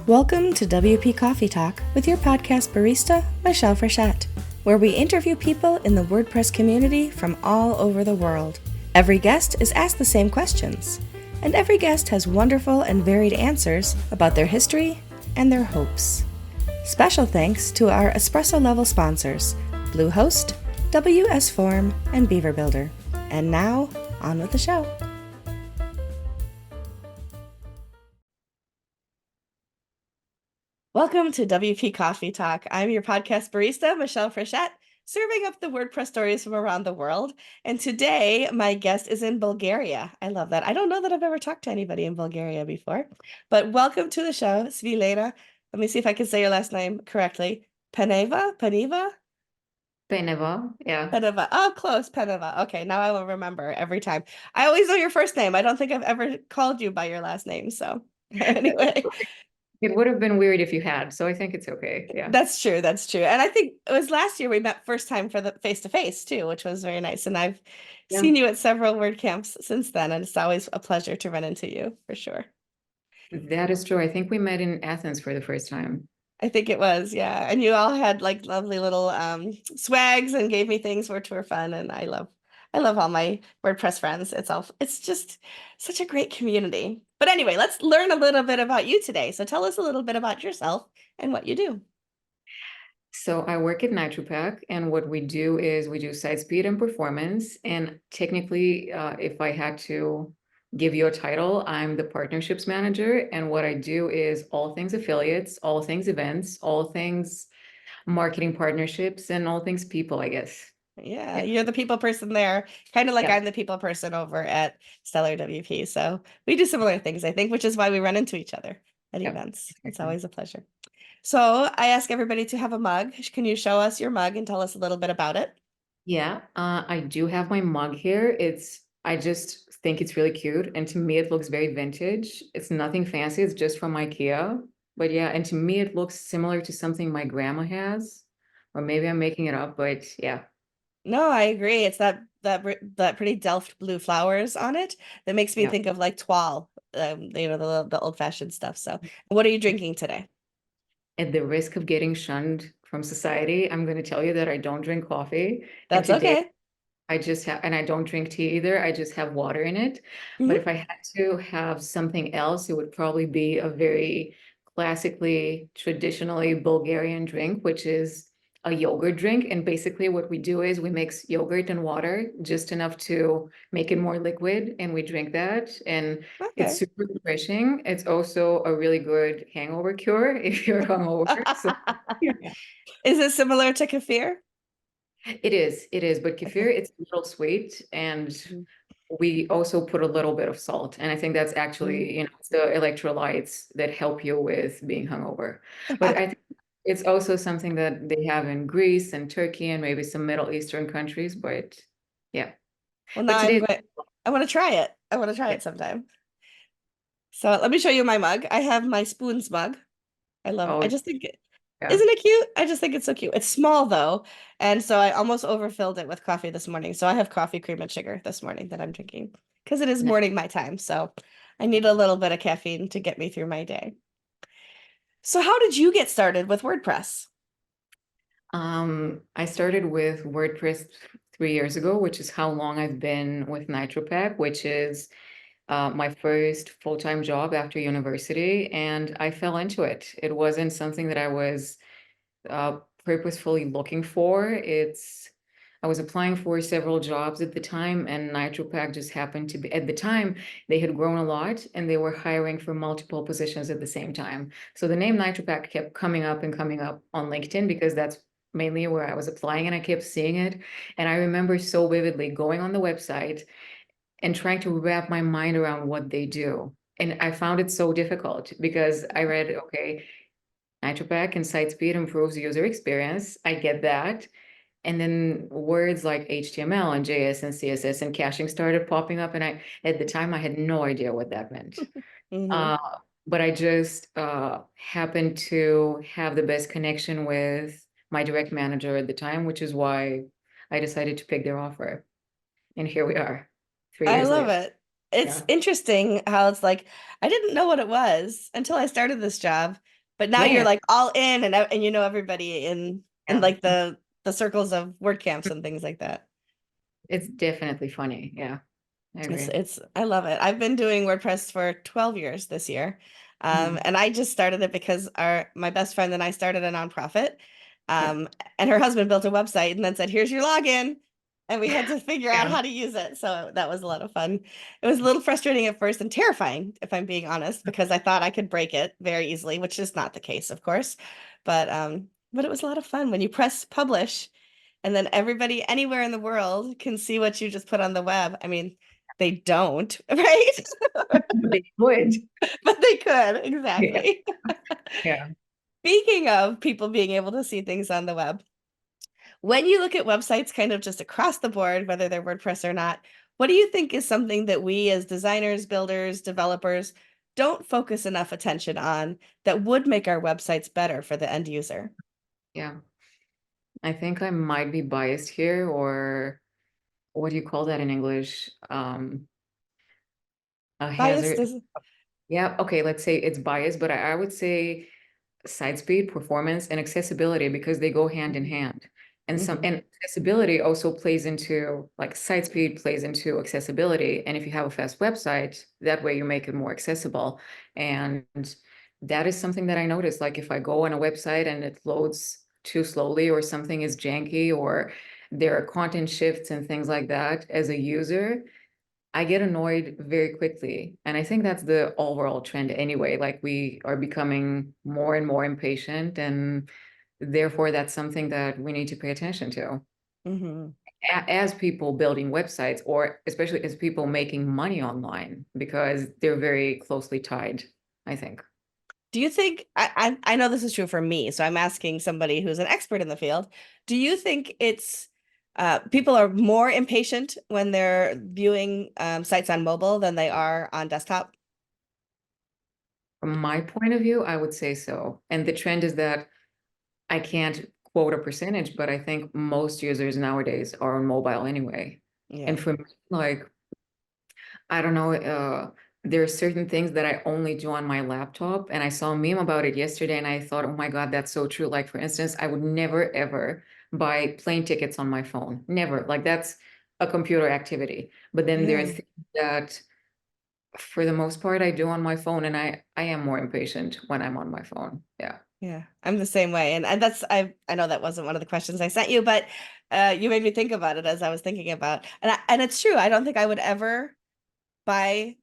Welcome to WP Coffee Talk with your podcast barista, Michelle Frechette, where we interview people in the WordPress community from all over the world. Every guest is asked the same questions, and every guest has wonderful and varied answers about their history and their hopes. Special thanks to our espresso level sponsors, Bluehost, WS Form, and Beaver Builder. And now, on with the show. Welcome to WP Coffee Talk. I'm your podcast barista, Michelle Frechette, serving up the WordPress stories from around the world. And today, my guest is in Bulgaria. I love that. I don't know that I've ever talked to anybody in Bulgaria before, but welcome to the show, Svilena. Let me see if I can say your last name correctly. Peneva? Peneva, yeah. Peneva. Oh, close, Peneva. Okay, now I will remember every time. I always know your first name. I don't think I've ever called you by your last name. So anyway. It would have been weird if you had, so I think it's okay. Yeah. That's true. That's true. And I think it was last year we met first time for the face-to-face too, which was very nice. And I've Yeah. seen you at several WordCamps since then, and it's always a pleasure to run into you for sure. That is true. I think we met in Athens for the first time. I think it was, yeah. And you all had like lovely little swags and gave me things which were fun. And I love all my WordPress friends. It's just such a great community. But anyway, let's learn a little bit about you today. So tell us a little bit about yourself and what you do. So I work at NitroPack, and what we do is we do site speed and performance. And technically, if I had to give you a title, I'm the partnerships manager. And what I do is all things affiliates, all things events, all things marketing partnerships, and all things people, I guess. Yeah, Yeah. you're the people person there, kind of like Yeah. I'm the people person over at Stellar WP. So we do similar things, I think, which is why we run into each other at Yeah. events. It's always a pleasure. So I ask everybody to have a mug. Can you show us your mug and tell us a little bit about it? Yeah, I do have my mug here. I just think it's really cute. And to me, it looks very vintage. It's nothing fancy. It's just from IKEA. But yeah, and to me, it looks similar to something my grandma has. Or maybe I'm making it up, but yeah. No, I agree. It's that pretty Delft blue flowers on it that makes me Yeah. think of like toile, the old-fashioned stuff. So what are you drinking today? At the risk of getting shunned from society, I'm going to tell you that I don't drink coffee. And That's today okay. I just have, and I don't drink tea either. I just have water in it. But Mhm. if I had to have something else, it would probably be a very classically, traditionally Bulgarian drink, which is a yogurt drink. And basically, what we do is we mix yogurt and water just enough to make it more liquid, and we drink that. And it's Okay. super refreshing. It's also a really good hangover cure if you're hungover. So, yeah. Is it similar to kefir? It is, but kefir, Okay. it's a little sweet, and Mhm. we also put a little bit of salt. And I think that's Mhm. actually, it's the electrolytes that help you with being hungover. But I think it's also something that they have in Greece and Turkey and maybe some Middle Eastern countries, but yeah. Well, now But today, I want to try it. I want to try yeah. it sometime. So let me show you my mug. I have my spoons mug. I Oh, just think yeah. isn't it cute? I just think it's so cute. It's small though. And so I almost overfilled it with coffee this morning. So I have coffee, cream, and sugar this morning that I'm drinking because it is No. morning my time. So I need a little bit of caffeine to get me through my day. So how did you get started with WordPress? I started with WordPress 3 years ago, which is how long I've been with NitroPack, which is my first full-time job after university, and I fell into it. It wasn't something that I was uh, purposefully looking for. I was applying for several jobs at the time, and NitroPack just happened to be, at the time, they had grown a lot and they were hiring for multiple positions at the same time. So the name NitroPack kept coming up on LinkedIn because that's mainly where I was applying, and I kept seeing it. And I remember so vividly going on the website and trying to wrap my mind around what they do. And I found it so difficult because I read, okay, NitroPack and site speed improves user experience. I get that. And then words like HTML and JS and CSS and caching started popping up. And at the time, I had no idea what that meant. Hmm. Uh, but I just happened to have the best connection with my direct manager at the time, which is why I decided to pick their offer. And here we are, three I years love later. it. It's Yeah. interesting how it's like I didn't know what it was until I started this job. But now you're Yeah, like all in and you know everybody in yeah. like the circles of word camps and things like that. It's definitely funny. Yeah, I agree. It's I love it. I've been doing WordPress for 12 years this year. Mhm. And I just started it because our my best friend and I started a nonprofit. Yeah. And her husband built a website and then said, "Here's your login." And we had to figure out Yeah. how to use it. So that was a lot of fun. It was a little frustrating at first and terrifying, if I'm being honest, because I thought I could break it very easily, which is not the case, of course. But it was a lot of fun when you press publish and then everybody anywhere in the world can see what you just put on the web. I mean, they don't, right? They would. But they could, Yeah. exactly. Yeah. Speaking of people being able to see things on the web, when you look at websites kind of just across the board, whether they're WordPress or not, what do you think is something that we as designers, builders, developers don't focus enough attention on that would make our websites better for the end user? Yeah. I think I might be biased here, or what do you call that in English? A Biased hazard. is, Yeah, okay, let's say it's biased, but I would say site speed, performance, and accessibility because they go hand in Mhm, hand. And some mhm, and accessibility also plays into like site speed plays into accessibility. And if you have a fast website, that way you make it more accessible. And that is something that I noticed. Like if I go on a website and it loads too slowly or something is janky or there are content shifts and things like that as a user, I get annoyed very quickly. And I think that's the overall trend anyway. Like we are becoming more and more impatient, and therefore that's something that we need to pay attention to. mhm. As people building websites, or especially as people making money online, because they're very closely tied, I think. Do you think I know this is true for me, so I'm asking somebody who's an expert in the field. Do you think it's people are more impatient when they're viewing sites on mobile than they are on desktop? From my point of view, I would say so. And the trend is that I can't quote a percentage, but I think most users nowadays are on mobile anyway. Yeah. And for me, like I don't know, there are certain things that I only do on my laptop. And I saw a meme about it yesterday and I thought, oh my God, that's so true. Like, for instance, I would never ever buy plane tickets on my phone. Never. Like, that's a computer activity. But then there are Yeah. things that, for the most part, I do on my phone. And I am more impatient when I'm on my phone. Yeah. Yeah. I'm the same way. And that's I know that wasn't one of the questions I sent you, but you made me think about it as I was thinking about. And it's true. I don't think I would ever buy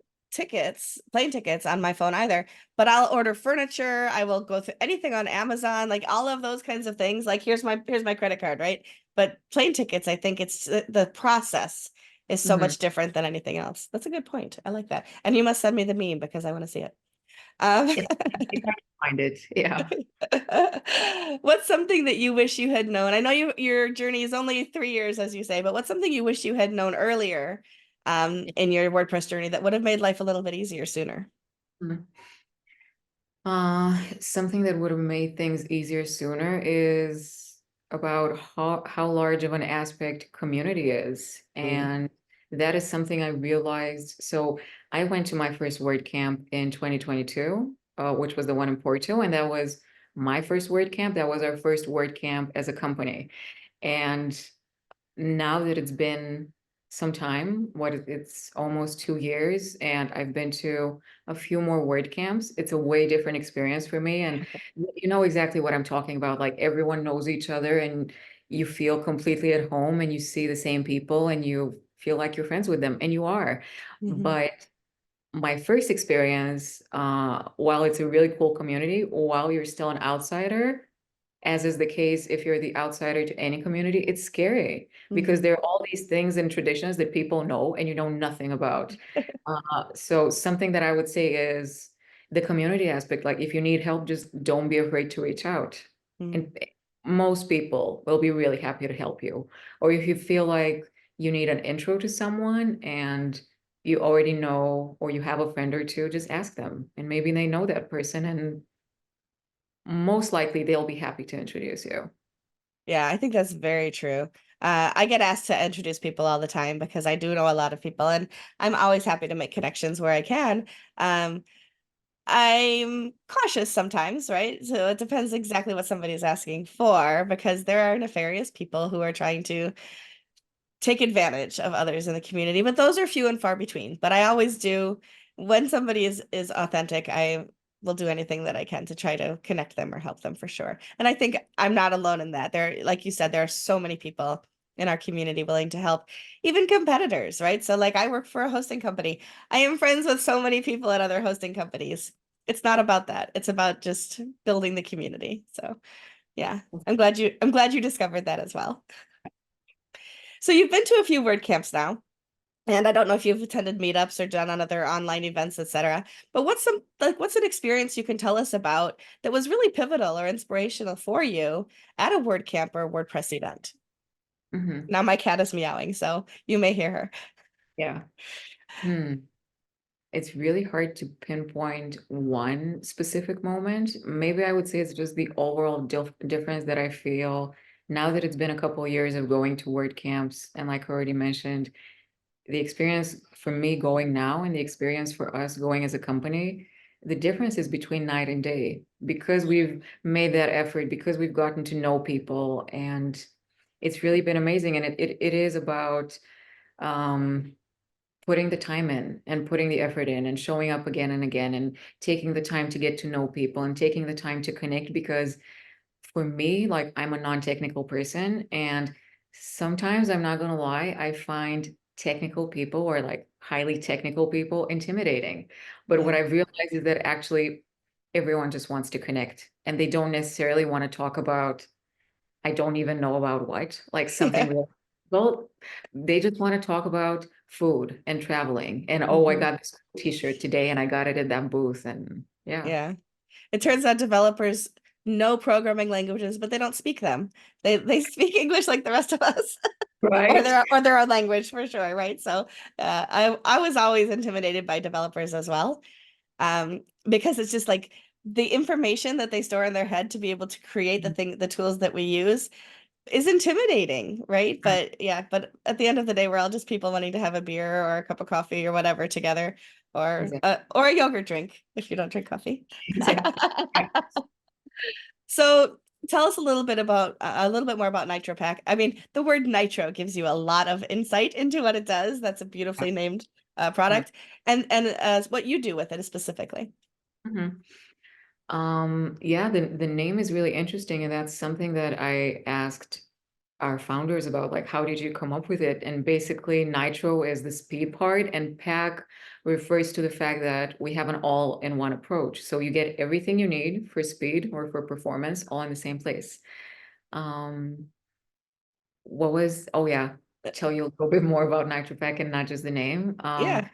plane tickets on my phone either, but I'll order furniture. I will go through anything on Amazon, like all of those kinds of things. Like here's my credit card, right? But plane tickets, I think it's the process is so Mhm. much different than anything else. That's a good point. I like that. And you must send me the meme because I want to see it. Um, If I can find it. Yeah. what's something that you wish you had known? I know your journey is only 3 years, as you say, but what's something you wish you had known earlier in your WordPress journey that would have made life a little bit easier sooner? Mhm. Something that would have made things easier sooner is about how large of an aspect community is. Mm, And that is something I realized. So I went to my first WordCamp in 2022, which was the one in Porto, and that was my first WordCamp. That was our first WordCamp as a company. And now that it's been some time, it's almost 2 years, and I've been to a few more word camps. It's a way different experience for me. And you know exactly what I'm talking about. Like everyone knows each other and you feel completely at home and you see the same people and you feel like you're friends with them, and you are. mhm, But my first experience, while it's a really cool community, while you're still an outsider, as is the case if you're the outsider to any community, it's scary because mhm. there are all these things and traditions that people know and you know nothing about. So something that I would say is the community aspect. Like if you need help, just don't be afraid to reach out. Mm. And most people will be really happy to help you. Or if you feel like you need an intro to someone and you already know, or you have a friend or two, just ask them. And maybe they know that person and most likely they'll be happy to introduce you. Yeah, I think that's very true. I get asked to introduce people all the time because I do know a lot of people, and I'm always happy to make connections where I can. Um, I'm cautious sometimes, right? So it depends exactly what somebody's asking for, because there are nefarious people who are trying to take advantage of others in the community, but those are few and far between. But I always do, when somebody is authentic, I will do anything that I can to try to connect them or help them for sure. And I think I'm not alone in that. There, like you said, there are so many people in our community willing to help, even competitors, right? So like I work for a hosting company. I am friends with so many people at other hosting companies. It's not about that. It's about just building the community. So yeah, I'm glad you discovered that as well. So you've been to a few word camps now. And I don't know if you've attended meetups or done on other online events, etc. But what's an experience you can tell us about that was really pivotal or inspirational for you at a WordCamp or WordPress event? Hmm. Now my cat is meowing, so you may hear her. Yeah. Hmm. It's really hard to pinpoint one specific moment. Maybe I would say it's just the overall difference that I feel now that it's been a couple of years of going to word camps. And like I already mentioned, the experience for me going now and the experience for us going as a company, the difference is between night and day because we've made that effort, because we've gotten to know people, and it's really been amazing. And it is about um putting the time in and putting the effort in and showing up again and again and taking the time to get to know people and taking the time to connect, because for me, like I'm a non-technical person, and sometimes I'm not gonna lie, I find technical people or like highly technical people intimidating. But what Yeah. I've realized is that actually everyone just wants to connect and they don't necessarily want to talk about, I don't even know about what, like something Yeah. real. Well, they just want to talk about food and traveling and oh, I Mhm. got this cool t-shirt today and I got it at that booth and yeah. Yeah. It turns out developers know programming languages, but they don't speak them. They speak English like the rest of us. Or Right. their own language for sure, right? So I was always intimidated by developers as well, because it's just like the information that they store in their head to be able to create the tools that we use is intimidating, right? But yeah, but at the end of the day, we're all just people wanting to have a beer or a cup of coffee or whatever together, Exactly. or a yogurt drink if you don't drink coffee. Exactly. Yeah. So tell us a little bit more about NitroPack. I mean, the word nitro gives you a lot of insight into what it does. That's a beautifully named Yeah. product, and what you do with it specifically. Mhm. Yeah, the name is really interesting, and that's something that I asked our founders about, like, how did you come up with it? And basically, nitro is the speed part, and pack refers to the fact that we have an all-in-one approach. So you get everything you need for speed or for performance all in the same place. Um, oh yeah, tell you a little bit more about NitroPack and not just the name. Yeah,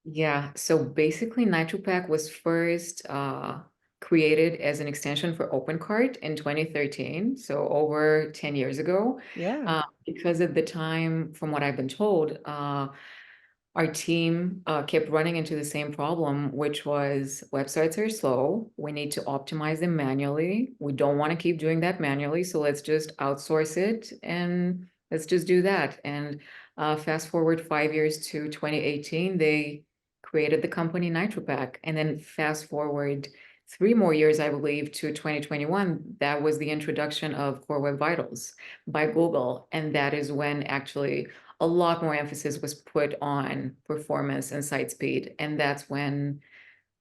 Yeah, so basically NitroPack was first created as an extension for OpenCart in 2013, so over 10 years ago. yeah, Because at the time, from what I've been told, our team kept running into the same problem, which was websites are slow. We need to optimize them manually. We don't want to keep doing that manually, so let's just outsource it and let's just do that. And fast forward 5 years to 2018, they created the company NitroPack. And then fast forward 3 more years, I believe, to 2021, that was the introduction of Core Web Vitals by Google. And that is when actually a lot more emphasis was put on performance and site speed. And that's when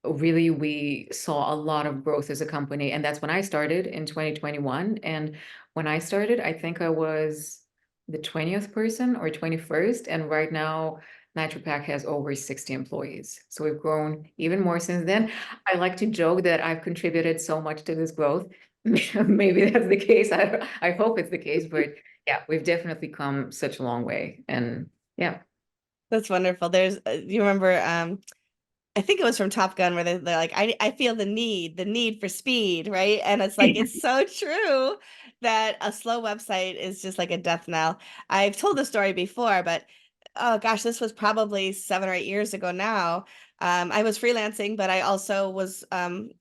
really we saw a lot of growth as a company. And that's when I started in 2021. And when I started, I think I was the 20th person or 21st. And right now, NitroPack has over 60 employees. So we've grown even more since then. I like to joke that I've contributed so much to this growth. Maybe that's the case. I hope it's the case, but yeah, we've definitely come such a long way. And yeah. that's wonderful. You remember, I think it was from Top Gun where they're like, I feel the need for speed, right? And it's like, it's so true that a slow website is just like a death knell. I've told the story before, but oh gosh, this was probably 7 or 8 years ago now. I was freelancing, but I also was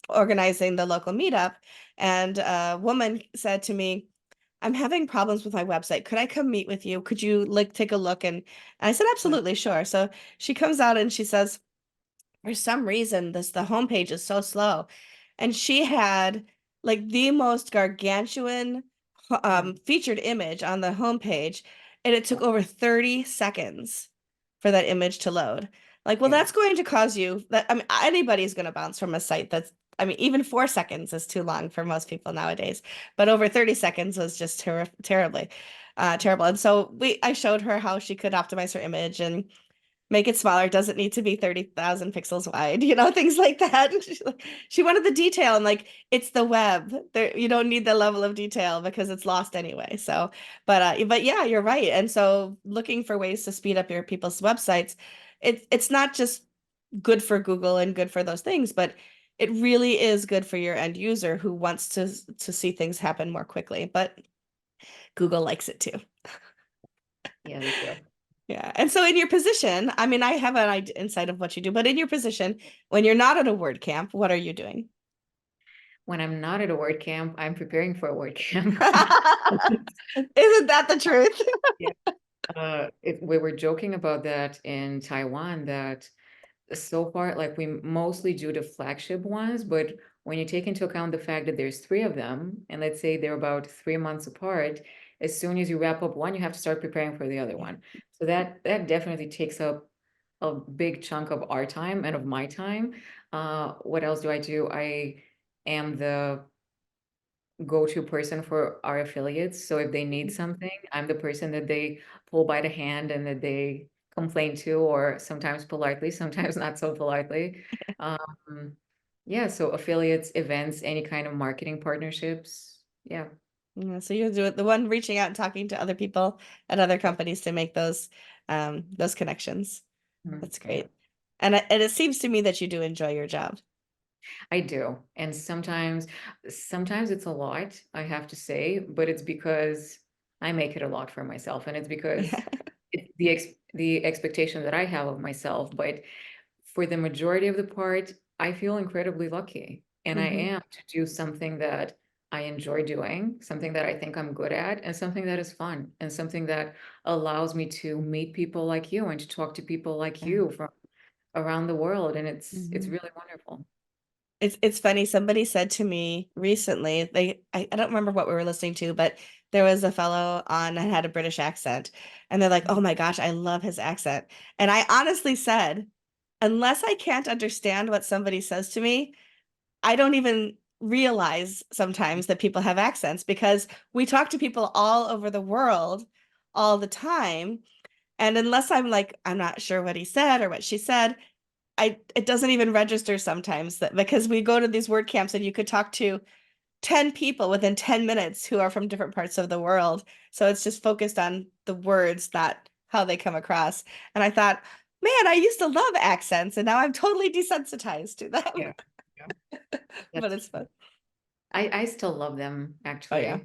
organizing the local meetup. And a woman said to me, I'm having problems with my website. Could I come meet with you? Could you like take a look? And I said, absolutely, sure. So she comes out and she says, for some reason the homepage is so slow. And she had like the most gargantuan featured image on the homepage, and it took over 30 seconds for that image to load. Like, well, Yeah. that's going to cause you that, I mean, anybody's going to bounce from a site that's, I mean, even 4 seconds is too long for most people nowadays, but over 30 seconds was just terribly terrible. And so I showed her how she could optimize her image and make it smaller. It doesn't need to be 30,000 pixels wide, things like that. She wanted the detail, and like, it's the web. There, you don't need the level of detail because it's lost anyway. So, but yeah, you're right. And so looking for ways to speed up your people's websites, it's not just good for Google and good for those things, but it really is good for your end user who wants to see things happen more quickly. But Google likes it too. Yeah, they do. Yeah. And so in your position, I mean, I have an insight of what you do, but in your position, when you're not at a WordCamp, what are you doing? When I'm not at a word camp, I'm preparing for a word camp. Isn't that the truth? Yeah. We were joking about that in Taiwan, that so far, like, we mostly do the flagship ones, but when you take into account the fact that there's three of them, and let's say they're about 3 months apart, as soon as you wrap up one, you have to start preparing for the other one. So that definitely takes up a big chunk of our time and of my time. What else do I do? I am the go-to person for our affiliates. So if they need something, I'm the person that they pull by the hand and that they complain to, or sometimes politely, sometimes not so politely. Um, yeah, so affiliates, events, any kind of marketing partnerships. Yeah. Yeah, so you're the one reaching out and talking to other people at other Yeah. companies to make those connections. That's Yeah. great. And it seems to me that you do enjoy your job. I do. And sometimes it's a lot, I have to say, but it's because I make it a lot for myself. And it's Yeah. because it's the expectation that I have of myself. But for the majority of the part, I feel incredibly lucky. And I Hmm. am to do something that I enjoy doing, something that I think I'm good at, and something that is fun, and something that allows me to meet people like you and to talk to people like Yeah. you from around the world. And it's Hmm. really wonderful. It's funny. Somebody said to me recently, I don't remember what we were listening to, but there was a fellow on and had a British accent, and they're like, "Oh my gosh, I love his accent." And I honestly said, unless I can't understand what somebody says to me, I don't even realize sometimes that people have accents because we talk to people all over the world all the time. And unless I'm like, I'm not sure what he said or what she said, it doesn't even register sometimes that because we go to these word camps and you could talk to 10 people within 10 minutes who are from different parts of the world. So it's just focused on the words, not how they come across. And I thought, man, I used to love accents and now I'm totally desensitized to them. Yeah. Yeah. But That's it's fun. I still love them, Oh yeah. actually.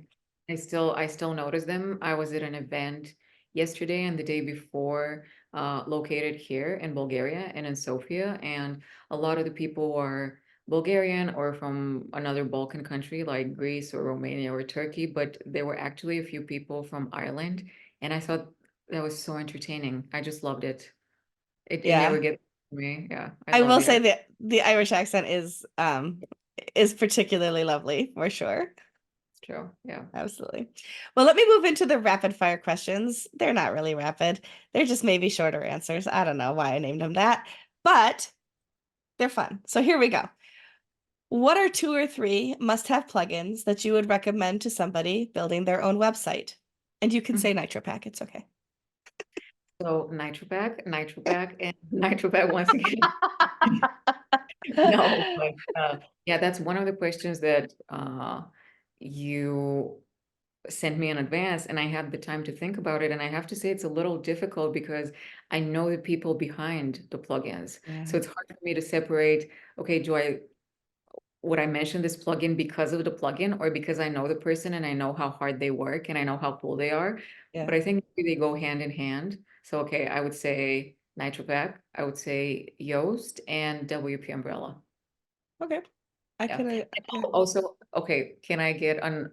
I still notice them. I was at an event yesterday and the day before, located here in Bulgaria and in Sofia, and a lot of the people are Bulgarian or from another Balkan country like Greece or Romania or Turkey, but there were actually a few people from Ireland, and I thought that was so entertaining. I just loved it. It never Yeah. gets to me. Yeah, I I love will the say art. that the Irish accent is particularly lovely for sure. It's true. Yeah. Absolutely. Well, let me move into the rapid fire questions. They're not really rapid. They're just maybe shorter answers. I don't know why I named them that, but they're fun. So here we go. What are 2 or 3 must-have plugins that you would recommend to somebody building their own website? And you can say NitroPack, it's okay. So NitroPack, and NitroPack once again. No, but yeah, that's one of the questions that you sent me in advance, and I had the time to think about it. And I have to say, it's a little difficult because I know the people behind the plugins. Yeah, So it's hard for me to separate, okay, would I mention this plugin because of the plugin or because I know the person and I know how hard they work and I know how cool they are? yeah. But I think maybe they go hand in hand. So, okay, I would say NitroPack, I would say Yoast and WP Umbrella. Okay. I Yeah. could, And yeah, also, okay, can I get on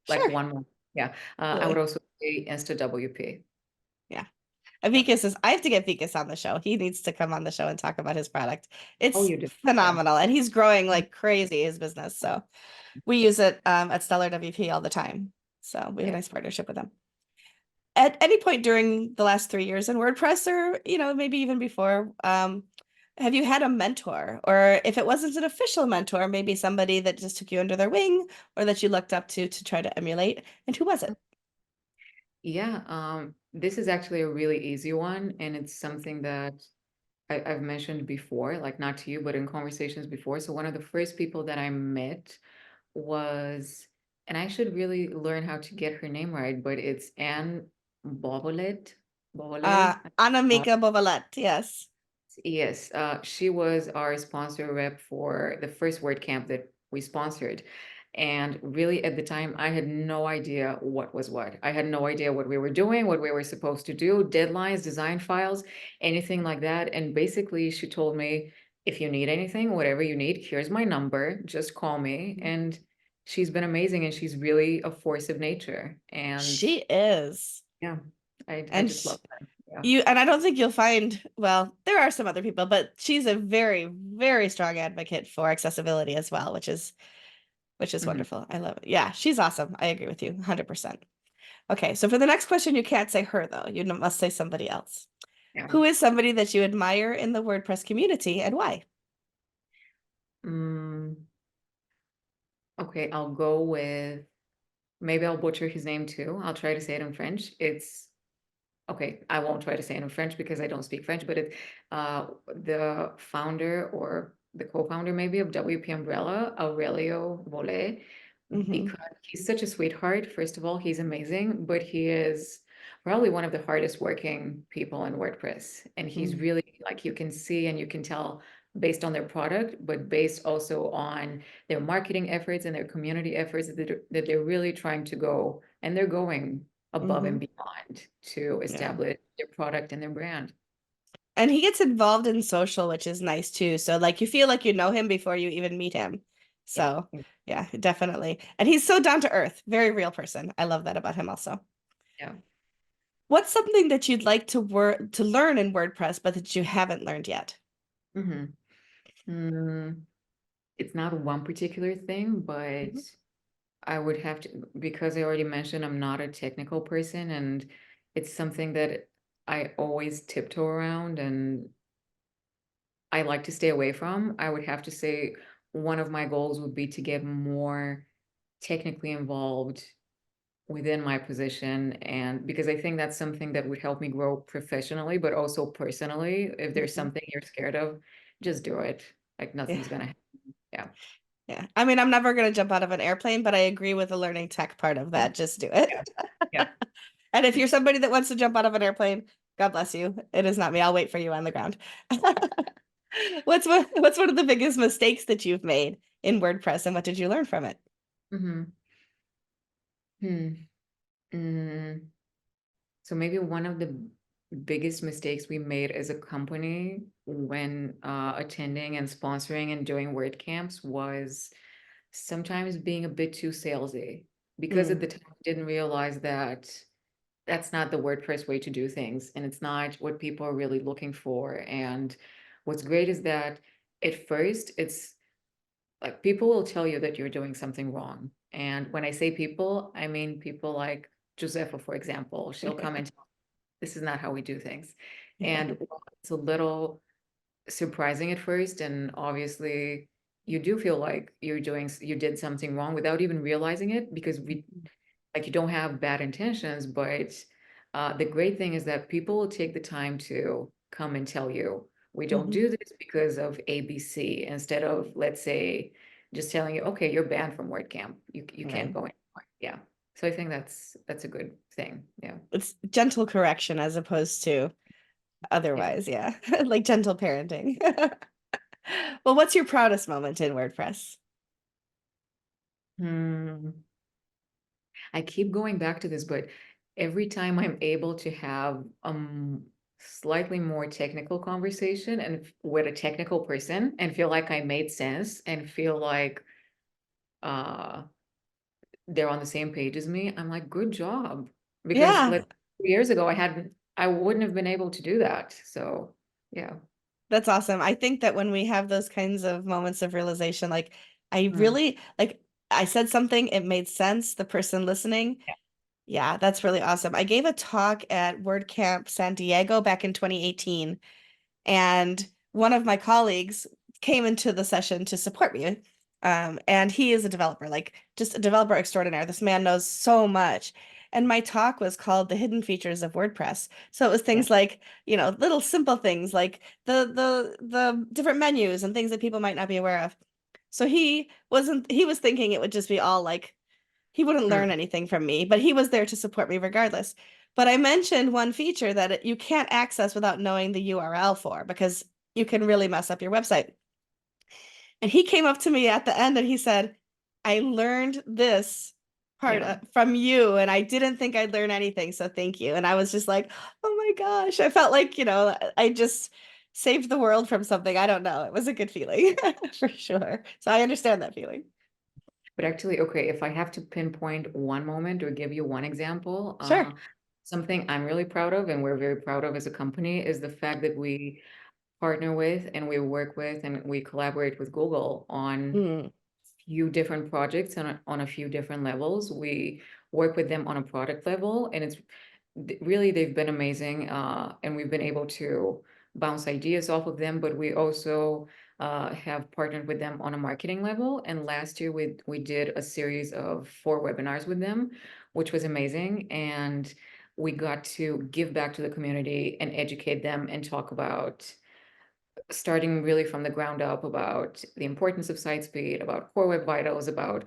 like sure. one more? Yeah. I would Absolutely. also say Insta WP. Yeah. Vikas is, I have to get Vikas on the show. He needs to come on the show and talk about his product. Oh, It's you do. Yeah. phenomenal. And he's growing like crazy, his business. So we use it at Stellar WP all the time. So we have a Yeah. nice partnership with them. At any point during the last 3 years in WordPress, or maybe even before, have you had a mentor? Or if it wasn't an official mentor, maybe somebody that just took you under their wing or that you looked up to try to emulate? And who was it? Yeah. This is actually a really easy one, and it's something that I've mentioned before, like not to you, but in conversations before. So one of the first people that I met was, and I should really learn how to get her name right, but it's Anne Bovolet. Bovolet. Anamika Bovalet, yes. Yes, she was our sponsor rep for the first WordCamp that we sponsored. And really, at the time, I had no idea what was what. I had no idea what we were doing, what we were supposed to do, deadlines, design files, anything like that. And basically, she told me, if you need anything, whatever you need, here's my number, just call me. And she's been amazing, and she's really a force of nature. And She is. yeah, I And just love her. Yeah. I don't think you'll find, well, there are some other people, but she's a very, very strong advocate for accessibility as well, which is Mhm. wonderful. I love it. Yeah, she's awesome. I agree with you 100%. Okay, so for the next question, you can't say her though. You must say somebody else. Yeah. Who is somebody that you admire in the WordPress community and why? Mm, okay, I'll go with, maybe I'll butcher his name too. I'll try to say it in French. It's okay, I won't try to say it in French because I don't speak French, but it's the founder or the co-founder maybe of WP Umbrella, Aurelio Vole, Hmm. because he's such a sweetheart. First of all, he's amazing, but he is probably one of the hardest working people in WordPress. And he's Mm. really like, you can see and you can tell based on their product, but based also on their marketing efforts and their community efforts that they're really trying to go, and they're going above and Hmm. beyond to Yeah. establish their product and their brand. And he gets involved in social, which is nice too. So like you feel like you know him before you even meet him. Yeah. So yeah, definitely. And he's so down to earth, very real person. I love that about him also. Yeah. What's something that you'd like to learn in WordPress, but that you haven't learned yet? hmm It's not one particular thing, but Mhm. I would have to, because I already mentioned I'm not a technical person, and it's something that I always tiptoe around and I like to stay away from. I would have to say one of my goals would be to get more technically involved within my position, and because I think that's something that would help me grow professionally but also personally. If there's Mhm. something you're scared of, just do it. Like Yeah. nothing's gonna happen. Yeah. Yeah. I mean, I'm never going to jump out of an airplane, but I agree with the learning tech part of that. Just do it. Yeah. Yeah. And if you're somebody that wants to jump out of an airplane, God bless you. It is not me. I'll wait for you on the ground. What's one of the biggest mistakes that you've made in WordPress and what did you learn from it? hmm Hmm. Mm. So maybe one of the biggest mistakes we made as a company when attending and sponsoring and doing WordCamps was sometimes being a bit too salesy, because at Mm, the time I didn't realize that that's not the WordPress way to do things, and it's not what people are really looking for. And what's great is that at first it's like people will tell you that you're doing something wrong. And when I say people, I mean people like Josefa, for example. She'll come and tell, this is not how we do things. And while it's a little surprising at first, and obviously you do feel like you did something wrong without even realizing it, because we like, you don't have bad intentions, but the great thing is that people will take the time to come and tell you, we don't mhm. do this because of ABC, instead of, let's say, just telling you, okay, you're banned from WordCamp. You can't Right. go anymore. Yeah. So I think that's a good thing. Yeah. It's gentle correction as opposed to Yeah. otherwise, yeah. Like gentle parenting. Well, what's your proudest moment in WordPress? Hmm. I keep going back to this, but every time I'm able to have slightly more technical conversation and with a technical person and feel like I made sense and feel like uh they're on the same page as me, I'm like, good job. Because Yeah. like 2 years ago, I had I wouldn't have been able to do that. So yeah. That's awesome. I think that when we have those kinds of moments of realization, like I Mm, really like I said something, it made sense, the person listening. yeah. Yeah, that's really awesome. I gave a talk at WordCamp San Diego back in 2018, and one of my colleagues came into the session to support me. And he is a developer, like just a developer extraordinaire. This man knows so much. And my talk was called The Hidden Features of WordPress. So it was Yeah. things like, little simple things like the different menus and things that people might not be aware of. So he was thinking it would just be all like he wouldn't Mm, learn anything from me, but he was there to support me regardless. But I mentioned one feature that you can't access without knowing the URL for because you can really mess up your website. And he came up to me at the end and he said, I learned this part yeah. from you, and I didn't think I'd learn anything. So thank you. And I was just like, oh my gosh. I felt like, I just saved the world from something. I don't know. It was a good feeling for sure. So I understand that feeling. But actually, okay, if I have to pinpoint one moment or give you one example, Sure. something I'm really proud of and we're very proud of as a company is the fact that we partner with and we work with and we collaborate with Google on Mm. few different projects and on a few different levels. We work with them on a product level, and it's really they've been amazing, and we've been able to bounce ideas off of them. But we also have partnered with them on a marketing level. And last year we did a series of 4 webinars with them, which was amazing. And we got to give back to the community and educate them and talk about starting really from the ground up about the importance of site speed, about core web vitals, about,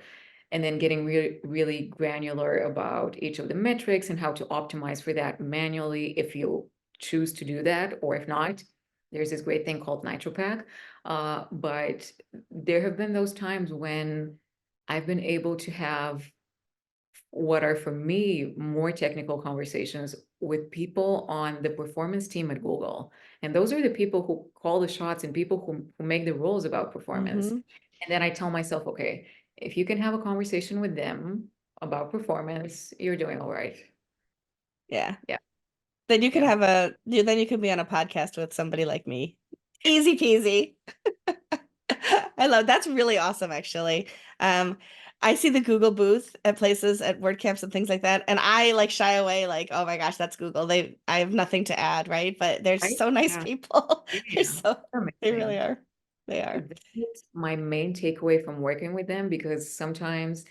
and then getting really, really granular about each of the metrics and how to optimize for that manually if you choose to do that, or if not, there's this great thing called NitroPack. But there have been those times when I've been able to have what are for me more technical conversations with people on the performance team at Google. And those are the people who call the shots and people who make the rules about performance. Hmm. And then I tell myself, okay, if you can have a conversation with them about performance, you're doing all right. Yeah. Yeah. Yeah. Then you can be on a podcast with somebody like me. Easy peasy. That's really awesome actually. Um, I see the Google booth at places at WordCamps and things like that, and I like shy away like, oh my gosh, that's Google. I have nothing to add, right? But they're Right. so nice Yeah. people. Yeah. They really Amazing. are. They are. That's my main takeaway from working with them, because sometimes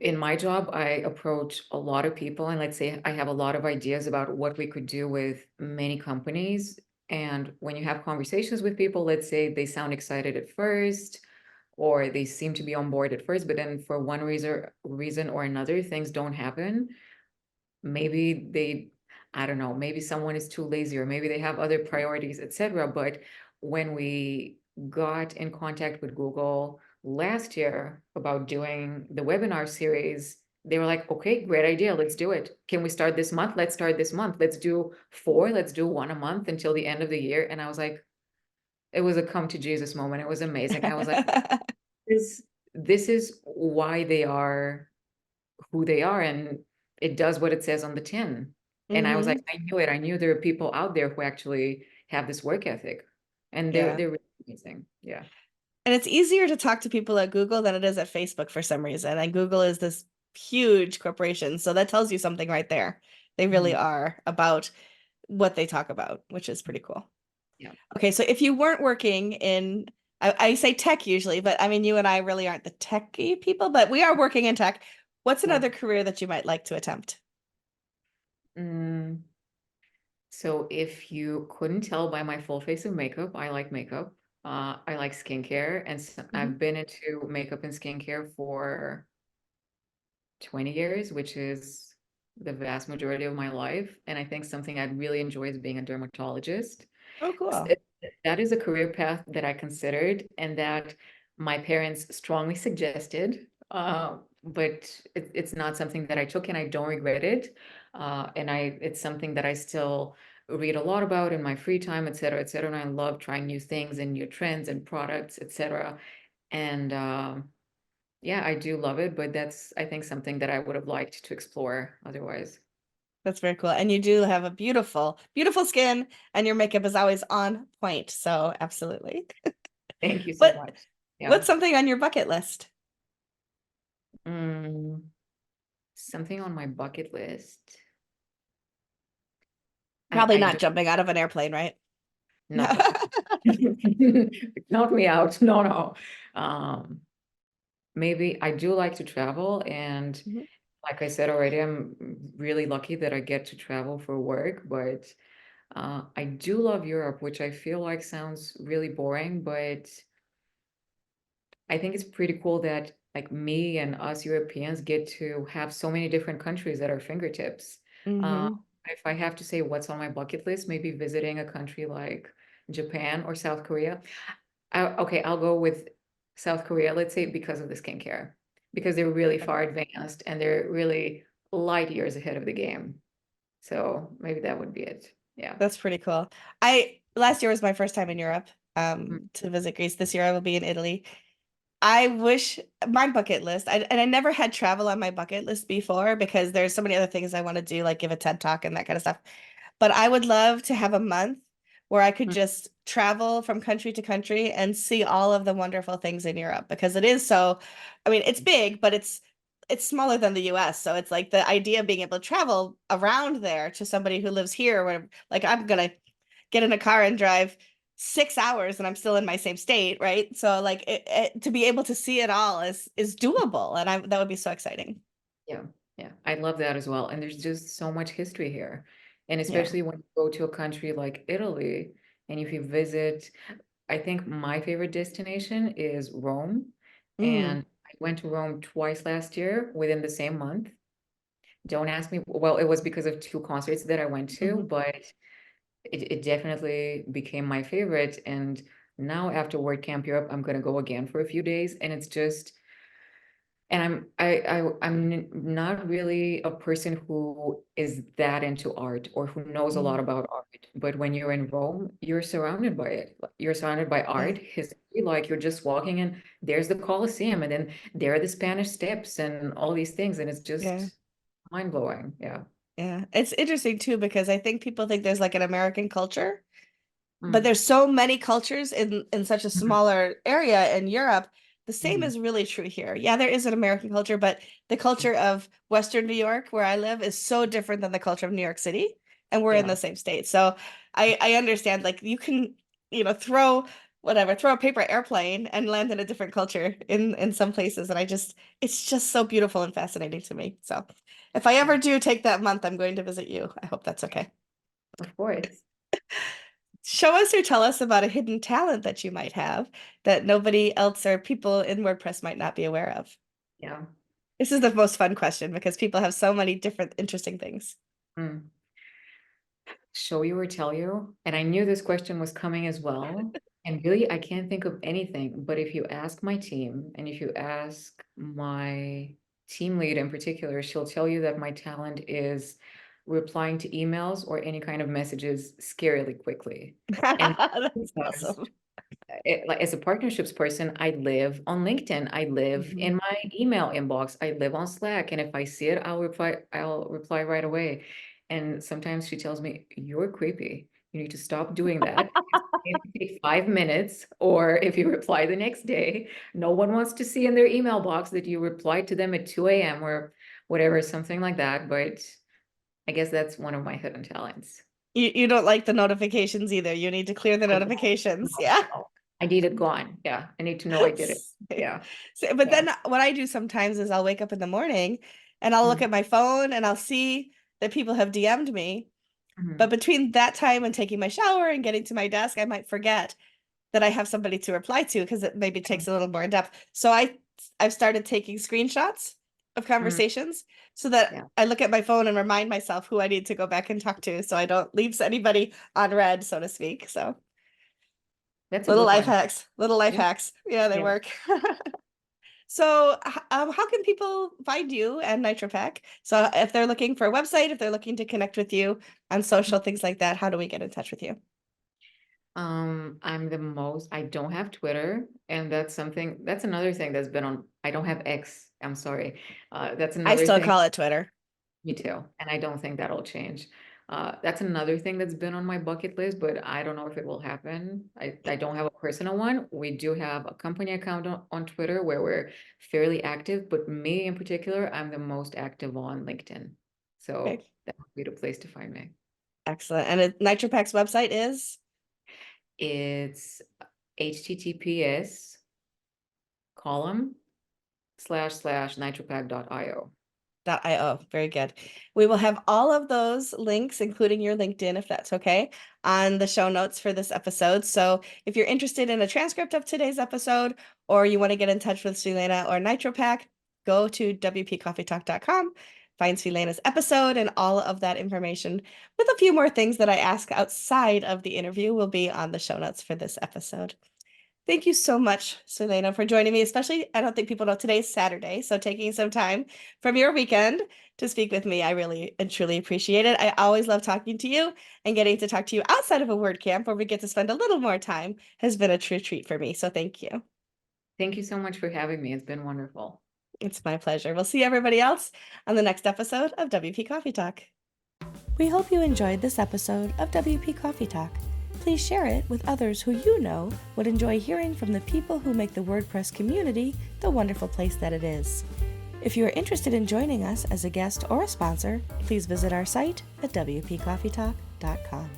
in my job, I approach a lot of people, and let's say I have a lot of ideas about what we could do with many companies. And when you have conversations with people, let's say they sound excited at first, or they seem to be on board at first, but then for one reason or another, things don't happen. Maybe I don't know, maybe someone is too lazy, or maybe they have other priorities, etc. But when we got in contact with Google last year about doing the webinar series, they were like, okay, great idea, let's do it. Can we start this month? Let's start this month. Let's do 4, let's do one a month until the end of the year. And I was like, it was a come to Jesus moment. It was amazing. I was like, this this is why they are who they are, and it does what it says on the tin. And I was like, Hmm. I knew it. I knew there are people out there who actually have this work ethic, and Yeah. they're really amazing. Yeah. And it's easier to talk to people at Google than it is at Facebook for some reason. And Google is this huge corporation. So that tells you something right there. They really Mhm. are about what they talk about, which is pretty cool. Yeah. Okay, so if you weren't working in, I say tech usually, but I mean, you and I really aren't the techy people, but we are working in tech. What's Yeah. another career that you might like to attempt? Mm, so if you couldn't tell by my full face of makeup, I like makeup. I like skincare, and Hmm. I've been into makeup and skincare for 20 years, which is the vast majority of my life. And I think something I'd really enjoy is being a dermatologist. Oh, S- cool. it- That is a career path that I considered and that my parents strongly suggested. But it's not something that I took, and I don't regret it. And it's something that I still read a lot about in my free time, et cetera, et cetera. And I love trying new things and new trends and products, et cetera. And yeah, I do love it, but that's, I think, something that I would have liked to explore otherwise. That's very cool. And you do have a beautiful, beautiful skin, and your makeup is always on point. So absolutely. Thank you so What much. Yeah. what's something on your bucket list? Mm, something on my bucket list. Probably I not don't, jumping out of an airplane, right? not that. Knock me out. No, no. Um, maybe I do like to travel, and Mhm. like I said already, I'm really lucky that I get to travel for work, but I do love Europe, which I feel like sounds really boring, but I think it's pretty cool that like me and us Europeans get to have so many different countries at our fingertips. Uh, Mhm. if I have to say what's on my bucket list, maybe visiting a country like Japan or South Korea. Okay, I'll go with South Korea, let's say because of the skincare, because they're really far advanced and they're really light years ahead of the game. So maybe that would be it. Yeah. That's pretty cool. I last year was my first time in Europe, Mm, to visit Greece. This year I will be in Italy. I wish my bucket list, and I never had travel on my bucket list before because there's so many other things I want to do, like give a TED talk and that kind of stuff. But I would love to have a month where I could mm, just travel from country to country and see all of the wonderful things in Europe because it is so, I mean, it's big, but it's smaller than the US. So it's like the idea of being able to travel around there to somebody who lives here, where like I'm gonna get in a car and drive 6 hours and I'm still in my same state, right? So like to be able to see it all is doable, and I that would be so exciting. yeah, yeah. I love that as well. And there's just so much history here. And Yeah. especially when you go to a country like Italy and if you visit, I think my favorite destination is Rome. Mm. And I went to Rome twice last year within the same month. Don't ask me. Well, it was because of two concerts that I went to, Hmm. but it definitely became my favorite. And now after WordCamp Europe, I'm gonna go again for a few days. And it's just, and I'm not really a person who is that into art or who knows a lot Mm. about art. But when you're in Rome, you're surrounded by it. You're surrounded by Yeah. art, history, like you're just walking and there's the Colosseum and then there are the Spanish Steps and all these things. And it's Yeah. just mind blowing. Yeah. Yeah. It's interesting too because I think people think there's like an American culture, but Mm. there's so many cultures in such a Mhm. smaller area in Europe. The same Mhm. is really true here. Yeah, there is an American culture, but the culture of Western New York, where I live, is so different than the culture of New York City, and we're in Yeah. the same state. So I understand like you can, throw whatever, throw a paper airplane and land in a different culture in some places, and it's just so beautiful and fascinating to me. So if I Yeah. ever do take that month, I'm going to visit you. I hope that's okay. Of course. Show us or tell us about a hidden talent that you might have that nobody else or people in WordPress might not be aware of. Yeah. This is the most fun question because people have so many different interesting things. Mm. Show you or tell you? And I knew this question was coming as well. And really, I can't think of anything. But if you ask my team and if you ask my team lead in particular, she'll tell you that my talent is replying to emails or any kind of messages scarily quickly. And That's because awesome. like as a partnerships person, I live on LinkedIn. I live Mhm. in my email inbox. I live on Slack. And if I see it, I'll reply right away. And sometimes she tells me, "You're creepy. You need to stop doing that. It take 5 minutes, or if you reply the next day, no one wants to see in their email box that you replied to them at 2 a.m. or whatever, something like that." But I guess that's one of my hidden talents. You don't like the notifications either. You need to clear the I don't notifications. know. Yeah. No. I need it gone. Yeah. I need to know I did it. Yeah. But Yeah. then what I do sometimes is I'll wake up in the morning and I'll look Mm, at my phone and I'll see that people have DM'd me. But mhm. between that time and taking my shower and getting to my desk, I might forget that I have somebody to reply to because it maybe takes a little more in depth. So I've started taking screenshots of Mm, conversations so that yeah. I look at my phone and remind myself who I need to go back and talk to so I don't leave anybody on red, so to speak. So That's a little good life one. hacks, little life Yeah. hacks. Yeah, they Yeah. work. So, how can people find you and NitroPack? So, if they're looking for a website, if they're looking to connect with you on social, things like that, how do we get in touch with you? I don't have Twitter, and that's another thing that's been on, I don't have X, I'm sorry. That's I another still thing. call it Twitter. Me too. And I don't think that'll change. That's another thing that's been on my bucket list, but I don't know if it will happen. I don't have a personal one. We do have a company account on Twitter where we're fairly active, but me in particular, I'm the most active on LinkedIn. So Okay, that would be the place to find me. excellent. And NitroPack's website is It's https column / nitropack.io. .io. Very good. We will have all of those links, including your LinkedIn, if that's okay, on the show notes for this episode. So if you're interested in a transcript of today's episode, or you want to get in touch with Svilena or NitroPack, go to WPCoffeeTalk.com, find Svilena's episode, and all of that information with a few more things that I ask outside of the interview will be on the show notes for this episode. Thank you so much, Svilena, for joining me, especially, I don't think people know today's Saturday, so taking some time from your weekend to speak with me, I really and truly appreciate it. I always love talking to you, and getting to talk to you outside of a WordCamp where we get to spend a little more time has been a true treat for me, so thank you. Thank you so much for having me. It's been wonderful. It's my pleasure. We'll see everybody else on the next episode of WP Coffee Talk. We hope you enjoyed this episode of WP Coffee Talk. Please share it with others who you know would enjoy hearing from the people who make the WordPress community the wonderful place that it is. If you are interested in joining us as a guest or a sponsor, please visit our site at WPCoffeeTalk.com.